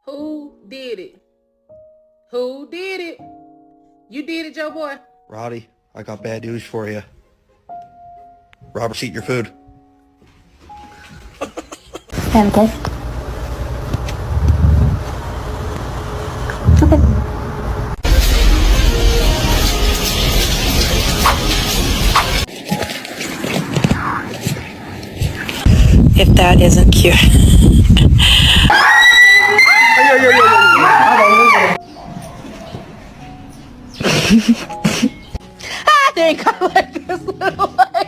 Who did it? Who did it? You did it, Joe boy. Roddy, I got bad news for you. Robert's eating your food. Have a kiss. Okay. If that isn't cute. I think I like this little lady.